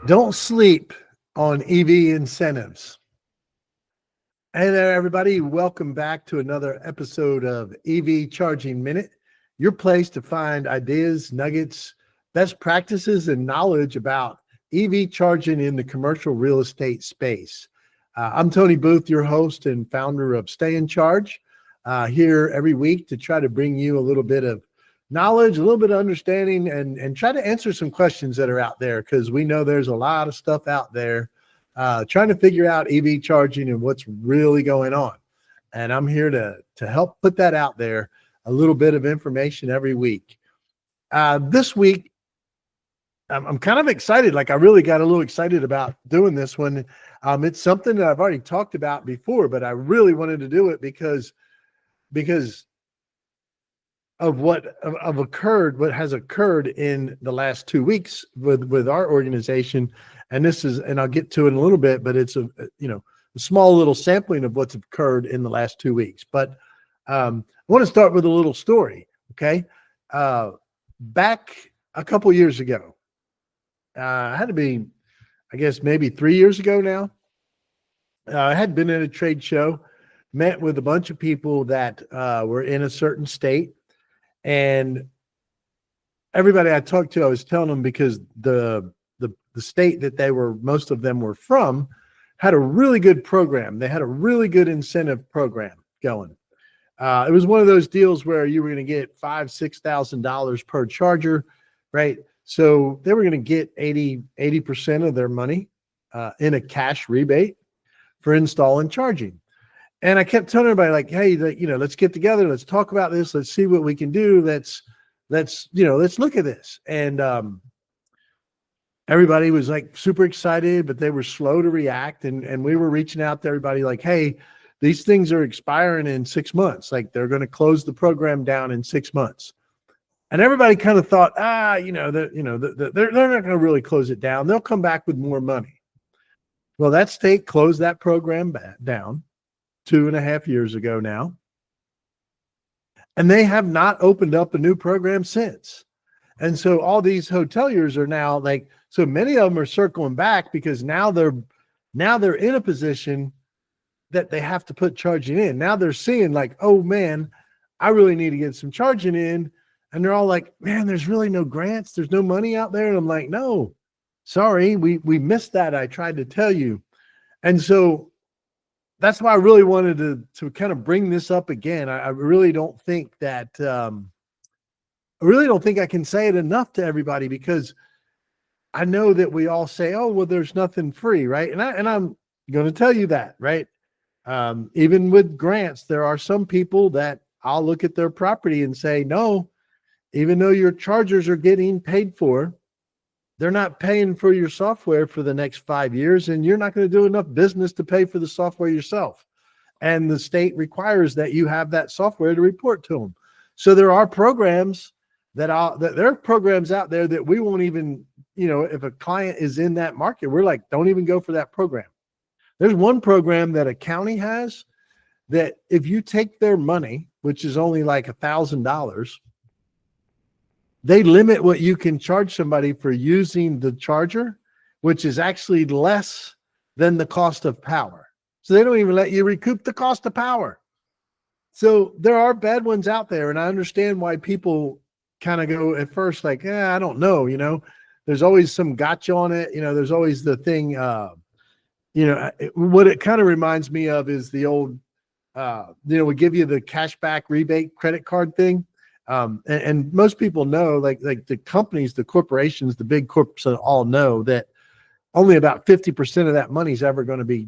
Don't sleep on EV incentives. Hey there, everybody. Welcome back to another episode of EV Charging Minute, your place to find ideas, nuggets, best practices, and knowledge about EV charging in the commercial real estate space. I'm Tony Booth, your host and founder of Stay in Charge, here every week to try to bring you a little bit of knowledge, a little bit of understanding, and try to answer some questions that are out there, because we know there's a lot of stuff out there trying to figure out EV charging and what's really going on. And I'm here to help put that out there, a little bit of information every week. This week, I'm kind of excited. Like, I really got a little excited about doing this one. It's something that I've already talked about before, but I really wanted to do it because of what has occurred in the last 2 weeks with our organization. And I'll get to it in a little bit, but it's a small little sampling of what's occurred in the last 2 weeks. But I want to start with a little story. Okay. Back a couple years ago, had to be, I guess, maybe 3 years ago now. I had been at a trade show, met with a bunch of people that were in a certain state. And everybody I talked to, I was telling them, because the state that most of them were from had a really good program. They had a really good incentive program going. It was one of those deals where you were going to get $5,000-$6,000 per charger, right? So they were going to get 80% of their money in a cash rebate for install and charging. And I kept telling everybody, like, hey, let's get together. Let's talk about this. Let's see what we can do. Let's look at this. And everybody was like super excited, but they were slow to react. And we were reaching out to everybody like, hey, these things are expiring in 6 months. Like, they're going to close the program down in 6 months. And everybody kind of thought, they're not going to really close it down. They'll come back with more money. Well, that state closed that program down 2.5 years ago now. And they have not opened up a new program since. And so all these hoteliers are now like, so many of them are circling back, because now they're in a position that they have to put charging in. Now they're seeing like, oh man, I really need to get some charging in. And they're all like, man, there's really no grants. There's no money out there. And I'm like, no, sorry, we missed that. I tried to tell you. And so that's why I really wanted to kind of bring this up again. I really don't think that I can say it enough to everybody, because I know that we all say, oh, well, there's nothing free, right? And I'm going to tell you that, right? Even with grants, there are some people that I'll look at their property and say, no, even though your chargers are getting paid for, they're not paying for your software for the next 5 years, and you're not going to do enough business to pay for the software yourself. And the state requires that you have that software to report to them. So there are programs there are programs out there that we won't even, if a client is in that market, we're like, don't even go for that program. There's one program that a county has that if you take their money, which is only like $1,000, they limit what you can charge somebody for using the charger, which is actually less than the cost of power. So they don't even let you recoup the cost of power. So there are bad ones out there. And I understand why people kind of go at first like, I don't know, there's always some gotcha on it. There's always the thing, what it kind of reminds me of is the old, we give you the cashback rebate credit card thing. And most people know, like the companies, the corporations, the big corps all know that only about 50% of that money is ever going to be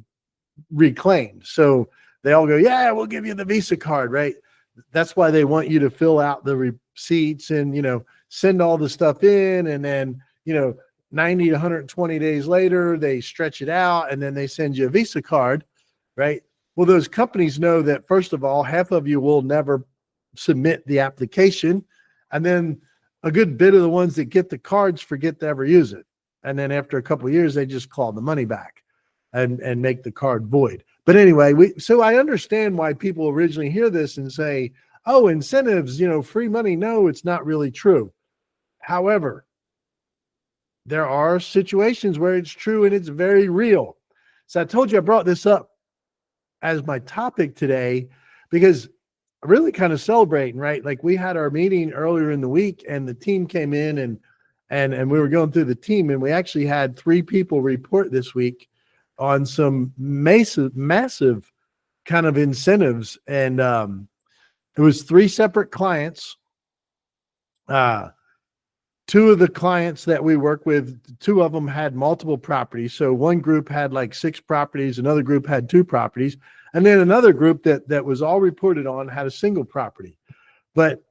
reclaimed. So they all go, yeah, we'll give you the Visa card, right? That's why they want you to fill out the receipts and, send all the stuff in. And then, 90 to 120 days later, they stretch it out and then they send you a Visa card, right? Well, those companies know that, first of all, half of you will never submit the application, and then a good bit of the ones that get the cards forget to ever use it, and then after a couple of years they just call the money back and make the card void. But anyway, so I understand why people originally hear this and say, oh, incentives, free money. No, it's not really true. However, there are situations where it's true and it's very real. So I told you I brought this up as my topic today because I'm really kind of celebrating, right? Like we had our meeting earlier in the week and the team came in and we were going through the team and we actually had 3 people report this week on some massive kind of incentives. And it was 3 separate clients. Uh, 2 of the clients that we work with, 2 of them had multiple properties. So one group had like 6 properties, another group had 2 properties, and then another group that was all reported on had a single property. But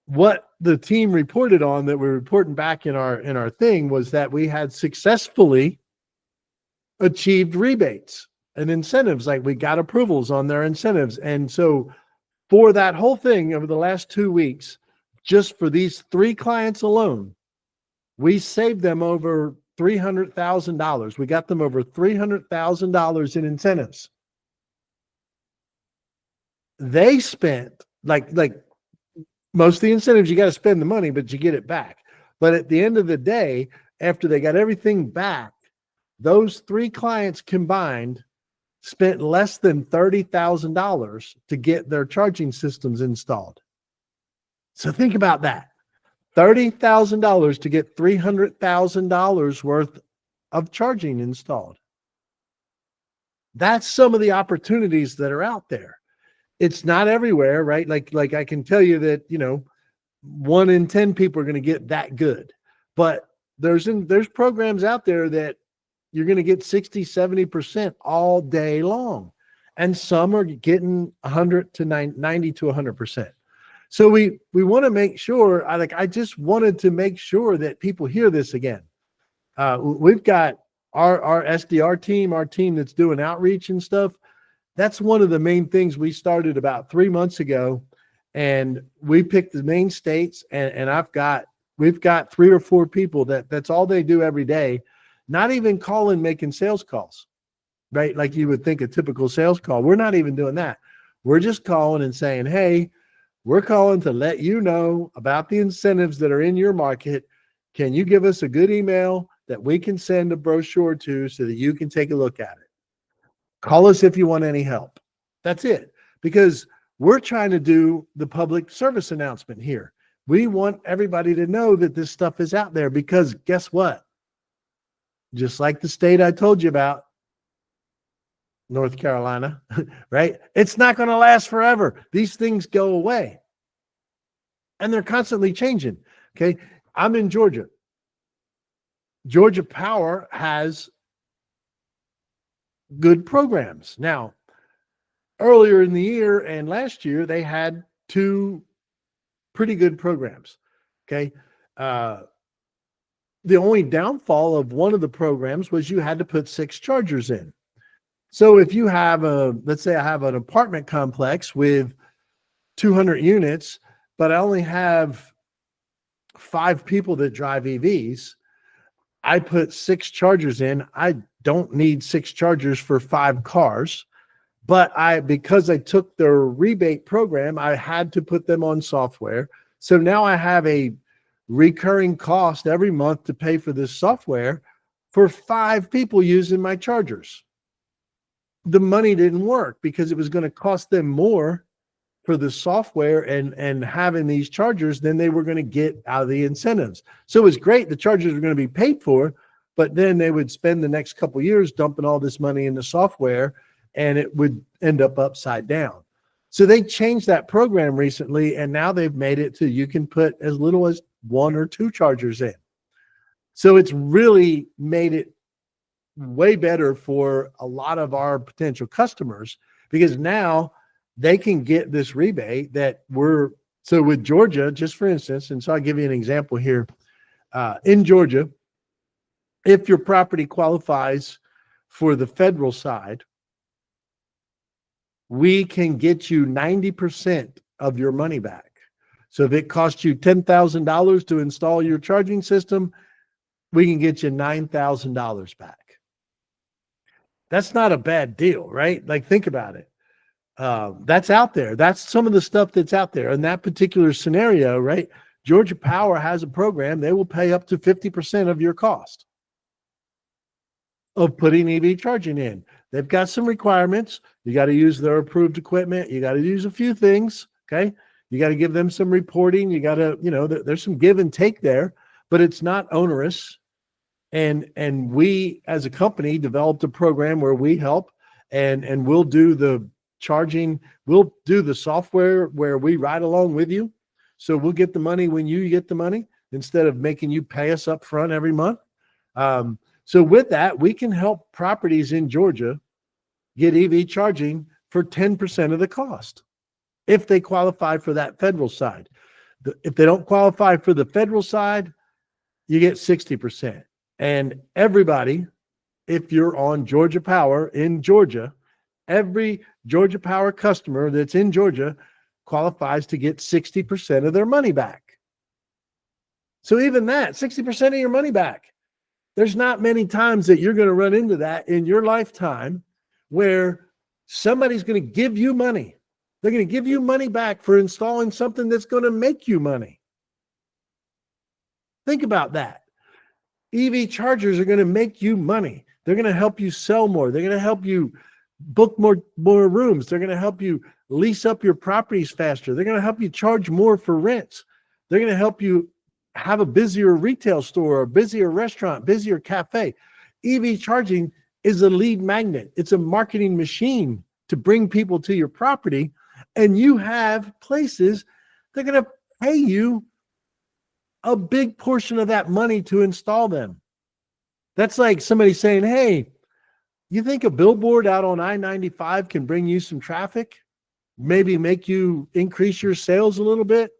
what the team reported on that we're reporting back in our thing was that we had successfully achieved rebates and incentives. Like we got approvals on their incentives. And so for that whole thing over the last 2 weeks, just for these 3 clients alone, we saved them over $300,000. We got them over $300,000 in incentives. They spent like most of the incentives, you got to spend the money, but you get it back. But at the end of the day, after they got everything back, those 3 clients combined spent less than $30,000 to get their charging systems installed. So think about that. $30,000 to get $300,000 worth of charging installed. That's some of the opportunities that are out there. It's not everywhere, right? Like I can tell you that, 1 in 10 people are going to get that good. But there's programs out there that you're going to get 60, 70% all day long. And some are getting 100 to 90 to 100%. So we want to make sure, I just wanted to make sure that people hear this again. We've got our SDR team, our team that's doing outreach and stuff. That's one of the main things we started about 3 months ago. And we picked the main states and we've got 3 or 4 people that's all they do every day, not even calling, making sales calls, right? Like you would think a typical sales call. We're not even doing that. We're just calling and saying, hey, we're calling to let you know about the incentives that are in your market. Can you give us a good email that we can send a brochure to so that you can take a look at it? Call us if you want any help. That's it. Because we're trying to do the public service announcement here. We want everybody to know that this stuff is out there because guess what? Just like the state I told you about, North Carolina, right? It's not going to last forever. These things go away. And they're constantly changing. Okay. I'm in Georgia. Georgia Power has good programs. Now, earlier in the year and last year, they had 2 pretty good programs. Okay. The only downfall of one of the programs was you had to put 6 chargers in. So if you have let's say I have an apartment complex with 200 units, but I only have 5 people that drive EVs, I put 6 chargers in. I don't need 6 chargers for 5 cars, but because I took their rebate program, I had to put them on software. So now I have a recurring cost every month to pay for this software for 5 people using my chargers. The money didn't work because it was going to cost them more for the software and having these chargers than they were going to get out of the incentives. So it was great. The chargers were going to be paid for, but then they would spend the next couple of years dumping all this money into software and it would end up upside down. So they changed that program recently and now they've made it to you can put as little as 1 or 2 chargers in. So it's really made it way better for a lot of our potential customers because now they can get this rebate that so with Georgia, just for instance, and so I'll give you an example here. In Georgia, if your property qualifies for the federal side, we can get you 90% of your money back. So if it costs you $10,000 to install your charging system, we can get you $9,000 back. That's not a bad deal, right? Like think about it. That's out there. That's some of the stuff that's out there in that particular scenario, right? Georgia Power has a program. They will pay up to 50% of your cost of putting EV charging in. They've got some requirements. You got to use their approved equipment. You got to use a few things. Okay. You got to give them some reporting. You got to, there's some give and take there, but it's not onerous. And we as a company developed a program where we help and we'll do the charging. We'll do the software where we ride along with you. So we'll get the money when you get the money instead of making you pay us up front every month. So with that, we can help properties in Georgia get EV charging for 10% of the cost if they qualify for that federal side. If they don't qualify for the federal side, you get 60%. And everybody, if you're on Georgia Power in Georgia, every Georgia Power customer that's in Georgia qualifies to get 60% of their money back. So even that, 60% of your money back. There's not many times that you're going to run into that in your lifetime where somebody's going to give you money. They're going to give you money back for installing something that's going to make you money. Think about that. EV chargers are going to make you money. They're going to help you sell more. They're going to help you book more rooms. They're going to help you lease up your properties faster. They're going to help you charge more for rents. They're going to help you have a busier retail store, a busier restaurant, busier cafe. EV charging is a lead magnet. It's a marketing machine to bring people to your property. And you have places that are going to pay you a big portion of that money to install them. That's like somebody saying, hey, you think a billboard out on I-95 can bring you some traffic? Maybe make you increase your sales a little bit?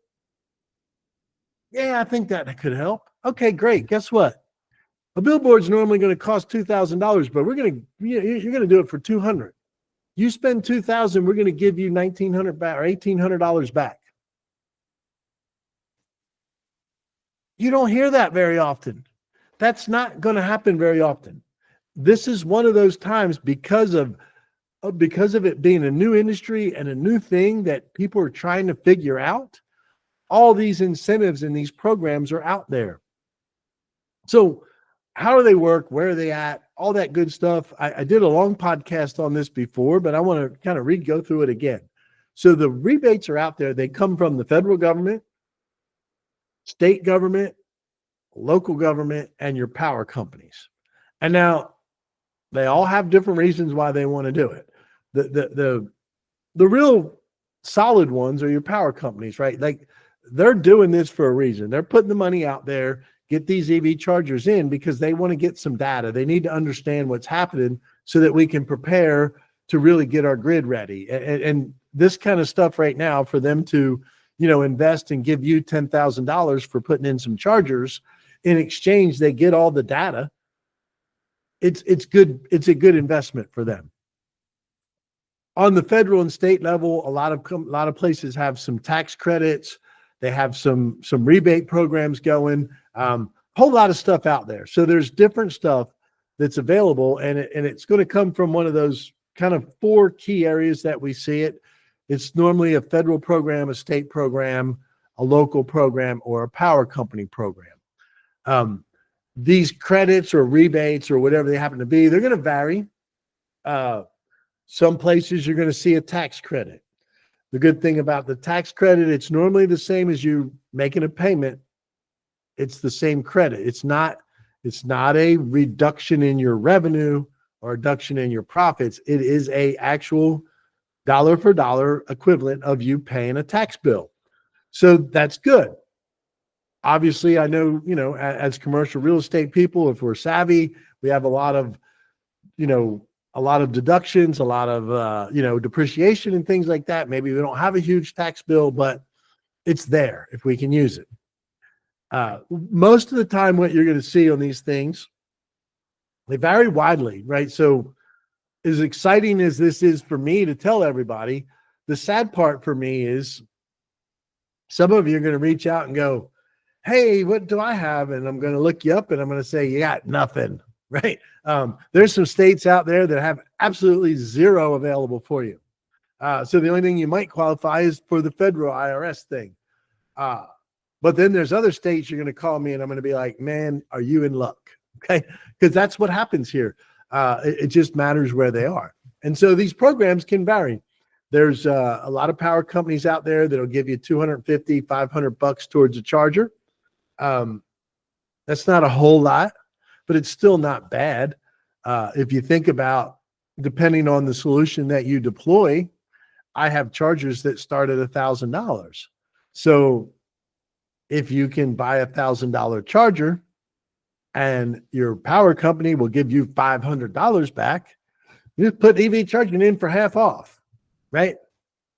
Yeah, I think that could help. Okay, great. Guess what? A billboard's normally going to cost $2,000, but you're going to do it for $200. You spend $2,000, we're going to give you $1,900 back or $1,800 back. You don't hear that very often. That's not going to happen very often. This is one of those times because of it being a new industry and a new thing that people are trying to figure out. All these incentives and these programs are out there. So how do they work? Where are they at? All that good stuff. I did a long podcast on this before, but I want to kind of go through it again. So the rebates are out there. They come from the federal government, state government, local government, and your power companies. And now they all have different reasons why they want to do it. The real solid ones are your power companies, right? Like they're doing this for a reason. They're putting the money out there, get these EV chargers in because they want to get some data. They need to understand what's happening so that we can prepare to really get our grid ready. And this kind of stuff right now for them to, invest and give you $10,000 for putting in some chargers. In exchange, they get all the data. It's good. It's a good investment for them. On the federal and state level, a lot of places have some tax credits. They have some rebate programs going. Whole lot of stuff out there. So there's different stuff that's available, and it's going to come from one of those kind of 4 key areas that we see it. It's normally a federal program, a state program, a local program, or a power company program. These credits or rebates or whatever they happen to be, they're going to vary. Some places you're going to see a tax credit. The good thing about the tax credit, it's normally the same as you making a payment. It's the same credit. It's not a reduction in your revenue or reduction in your profits. It is a actual dollar for dollar equivalent of you paying a tax bill. So that's good. Obviously, I know, as commercial real estate people, if we're savvy, we have a lot of deductions, a lot of, depreciation and things like that. Maybe we don't have a huge tax bill, but it's there if we can use it. Most of the time, what you're going to see on these things, they vary widely, right? So as exciting as this is for me to tell everybody, the sad part for me is some of you are going to reach out and go, hey, what do I have? And I'm going to look you up and I'm going to say, you got nothing, right? There's some states out there that have absolutely zero available for you. So the only thing you might qualify is for the federal IRS thing. But But then there's other states you're going to call me and I'm going to be like, man, are you in luck? Okay. Because that's what happens here. It just matters where they are. And so these programs can vary. There's a lot of power companies out there that'll give you 250, 500 bucks towards a charger. That's not a whole lot, but it's still not bad. If you think about, depending on the solution that you deploy, I have chargers that start at $1,000. So if you can buy $1,000 charger and your power company will give you $500 back, you put EV charging in for half off, right?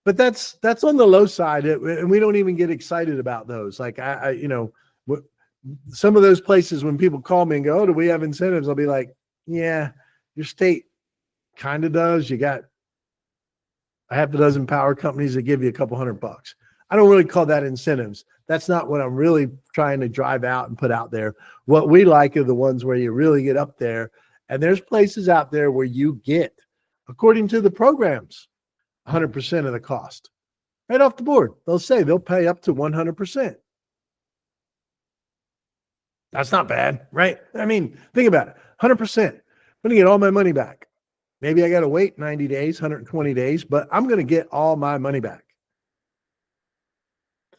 But that's on the low side, and we don't even get excited about those. Like some of those places when people call me and go, "Oh, do we have incentives?" I'll be like, "Yeah, your state kind of does. You got a half a dozen power companies that give you a couple $100. I don't really call that incentives. That's not what I'm really trying to drive out and put out there. What we like are the ones where you really get up there. And there's places out there where you get, according to the programs, 100% of the cost. Right off the board. They'll say they'll pay up to 100%. That's not bad, right? I mean, think about it. 100%. I'm going to get all my money back. Maybe I got to wait 90 days, 120 days, but I'm going to get all my money back.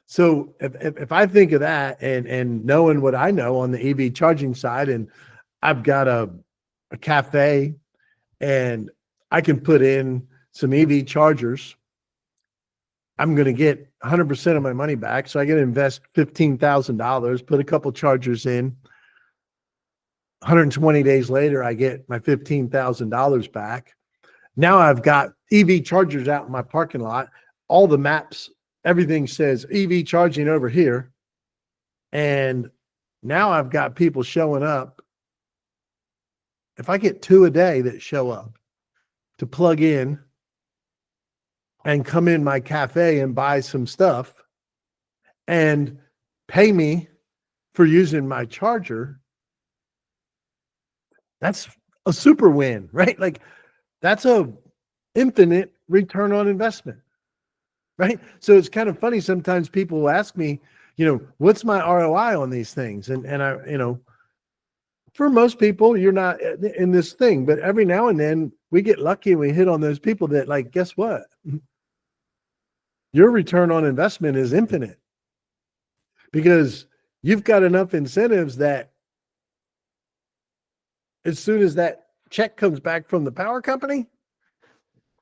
So if I think of that and knowing what I know on the EV charging side, and I've got a cafe and I can put in some EV chargers, I'm going to get 100% of my money back. So I got to invest $15,000, put a couple chargers in. 120 days later, I get my $15,000 back. Now I've got EV chargers out in my parking lot. All the maps, everything says EV charging over here. And now I've got people showing up. If I get 2 a day that show up to plug in and come in my cafe and buy some stuff and pay me for using my charger, that's a super win, right? Like that's a infinite return on investment, right? So it's kind of funny. Sometimes people will ask me, what's my ROI on these things? And I, for most people, you're not in this thing, but every now and then we get lucky and we hit on those people that, like, guess what? Your return on investment is infinite because you've got enough incentives that as soon as that check comes back from the power company,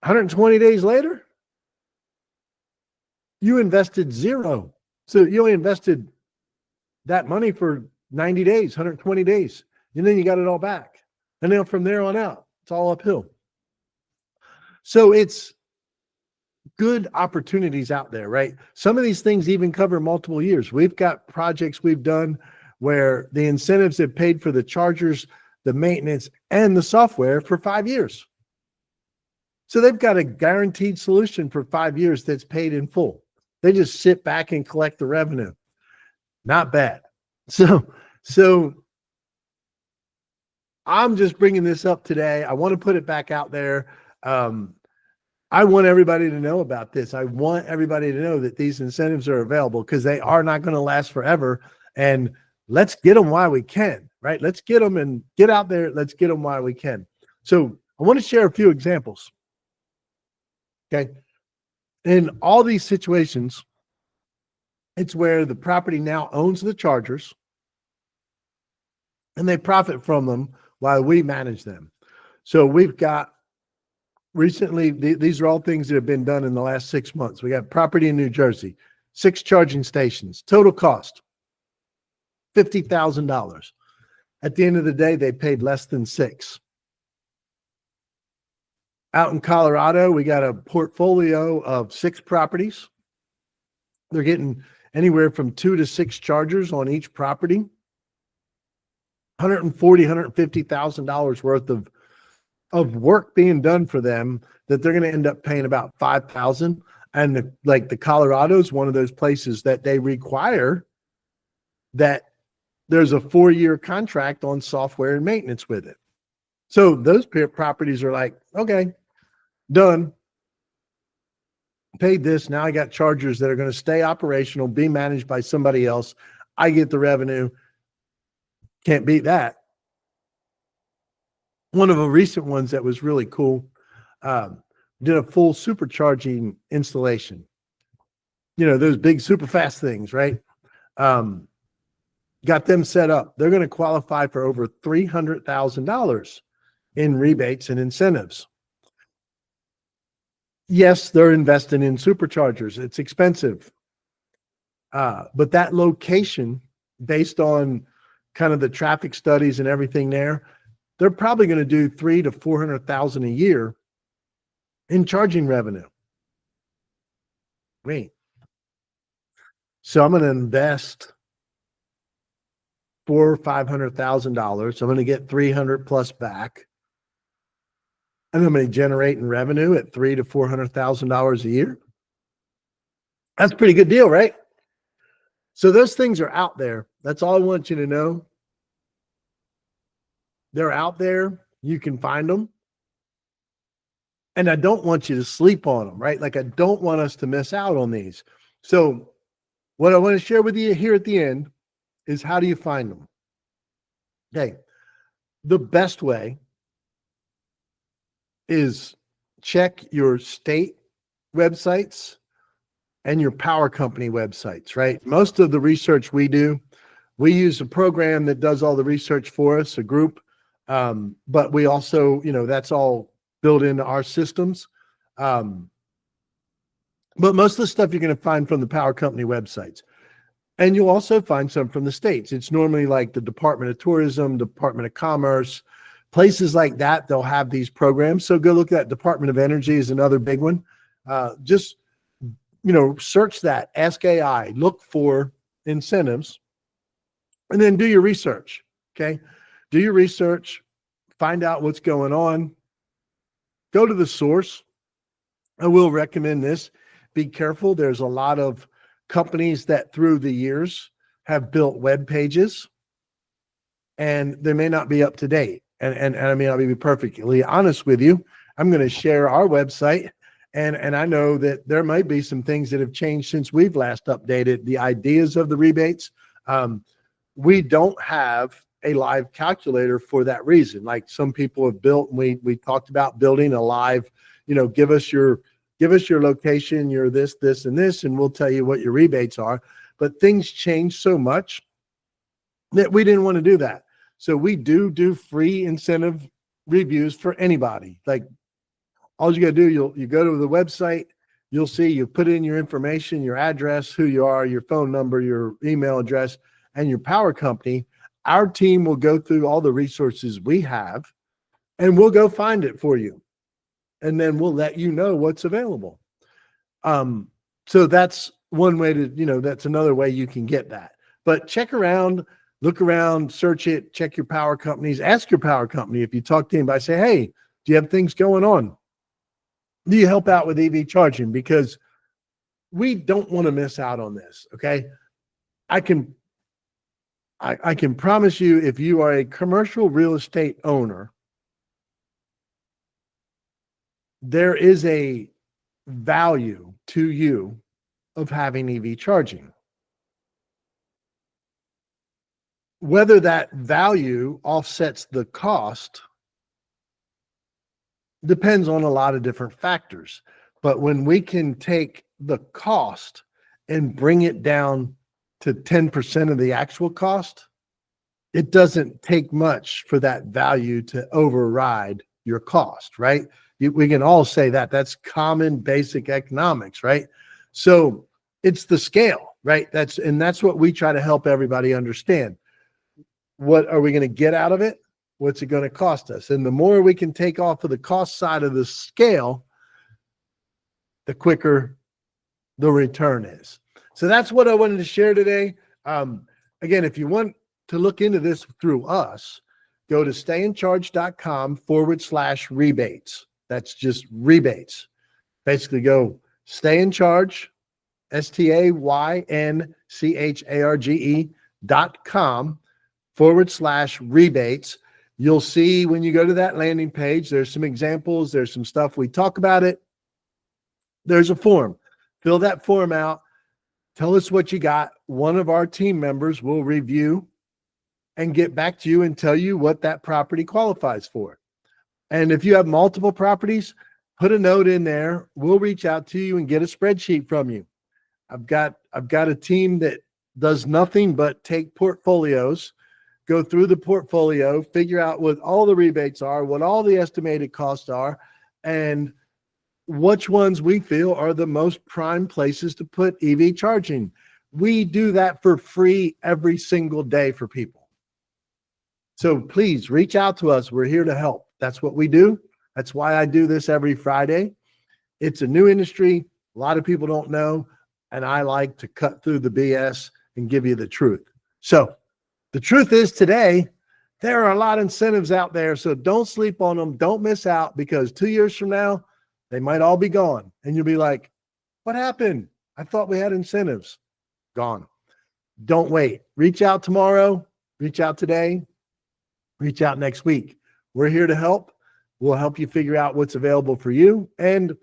120 days later, you invested zero. So you only invested that money for 90 days, 120 days, and then you got it all back. And then from there on out, it's all uphill. So it's good opportunities out there, right? Some of these things even cover multiple years. We've got projects we've done where the incentives have paid for the chargers, the maintenance, and the software for 5 years. So they've got a guaranteed solution for 5 years that's paid in full. They just sit back and collect the revenue. Not bad. So I'm just bringing this up today. I want to put it back out there. I want everybody to know about this. I want everybody to know that these incentives are available because they are not going to last forever. And let's get them while we can, right? Let's get them and get out there. Let's get them while we can. So I want to share a few examples. Okay. In all these situations, it's where the property now owns the chargers and they profit from them while we manage them. So we've got recently, these are all things that have been done in the last 6 months. We got property in New Jersey, 6 charging stations, total cost $50,000. At the end of the day, they paid less than 6. Out in Colorado, we got a portfolio of 6 properties. They're getting anywhere from 2 to 6 chargers on each property. $140,000, $150,000 worth of work being done for them that they're going to end up paying about $5,000. And the Colorado is one of those places that they require that there's a 4-year contract on software and maintenance with it. So those properties are like, okay, done. paid this. Now I got chargers that are going to stay operational, be managed by somebody else. I get the revenue. Can't beat that. One of the recent ones that was really cool, did a full supercharging installation. Those big super fast things, right? Um, got them set up. They're going to qualify for over $300,000 in rebates and incentives. Yes, they're investing in superchargers. It's expensive. But that location, based on kind of the traffic studies and everything there, they're probably going to do 300,000 to 400,000 a year in charging revenue. Wait. So I'm going to invest $400,000 or $500,000. I'm going to get 300 plus back. And I'm going to generate in revenue at $300,000 to $400,000 a year. That's a pretty good deal, right? So those things are out there. That's all I want you to know. They're out there. You can find them. And I don't want you to sleep on them, right? Like I don't want us to miss out on these. So what I want to share with you here at the end is how do you find them? Okay. The best way is check your state websites and your power company websites, right? Most of the research we do, we use a program that does all the research for us, a group. But we also, that's all built into our systems. But most of the stuff you're going to find from the power company websites. And you'll also find some from the states. It's normally like the Department of Tourism, Department of Commerce, places like that. They'll have these programs. So go look at Department of Energy is another big one. Just, search that, ask AI, look for incentives, and then do your research. Okay. Do your research, find out what's going on, go to the source. I will recommend this. Be careful. There's a lot of companies that through the years have built web pages and they may not be up to date. And I mean, I'll be perfectly honest with you. I'm going to share our website and I know that there might be some things that have changed since we've last updated the ideas of the rebates. We don't have a live calculator for that reason. Like some people have built, and we talked about building a live, give us your location, your this, and this, and we'll tell you what your rebates are. But things change so much that we didn't want to do that. So we do free incentive reviews for anybody. Like all you got to do, you go to the website, you'll see, you put in your information, your address, who you are, your phone number, your email address, and your power company. Our team will go through all the resources we have and we'll go find it for you. And then we'll let you know what's available. So that's one way to, that's another way you can get that. But check around, look around, search it, check your power companies, ask your power company. If you talk to anybody, say, hey, do you have things going on? Do you help out with EV charging? Because we don't want to miss out on this. Okay. I can promise you, if you are a commercial real estate owner, there is a value to you of having EV charging. Whether that value offsets the cost depends on a lot of different factors. But when we can take the cost and bring it down to 10% of the actual cost, it doesn't take much for that value to override your cost, right? We can all say that. That's common basic economics, right? So it's the scale, right? That's what we try to help everybody understand. What are we going to get out of it? What's it going to cost us? And the more we can take off of the cost side of the scale, the quicker the return is. So that's what I wanted to share today. Again, if you want to look into this through us, go to stayincharge.com/rebates. That's just rebates. Basically go stay in charge, STAYINCHARGE.com/rebates. You'll see when you go to that landing page, there's some examples, there's some stuff we talk about it. There's a form. Fill that form out. Tell us what you got. One of our team members will review and get back to you and tell you what that property qualifies for. And if you have multiple properties, put a note in there. We'll reach out to you and get a spreadsheet from you. I've got a team that does nothing but take portfolios, go through the portfolio, figure out what all the rebates are, what all the estimated costs are, and which ones we feel are the most prime places to put EV charging. We do that for free every single day for people. So please reach out to us. We're here to help. That's what we do. That's why I do this every Friday. It's a new industry. A lot of people don't know, and I like to cut through the BS and give you the truth. So the truth is today, there are a lot of incentives out there, so don't sleep on them. Don't miss out, because 2 years from now, they might all be gone. And you'll be like, what happened? I thought we had incentives. Gone. Don't wait. Reach out tomorrow. Reach out today. Reach out next week. We're here to help. We'll help you figure out what's available for you. And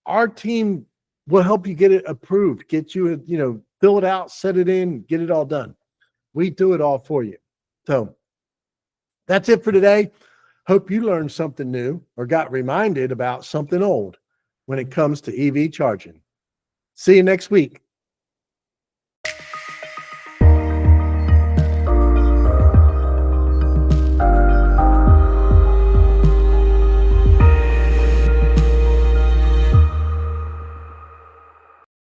our team will help you get it approved, get you, fill it out, set it in, get it all done. We do it all for you. So that's it for today. Hope you learned something new or got reminded about something old when it comes to EV charging. See you next week.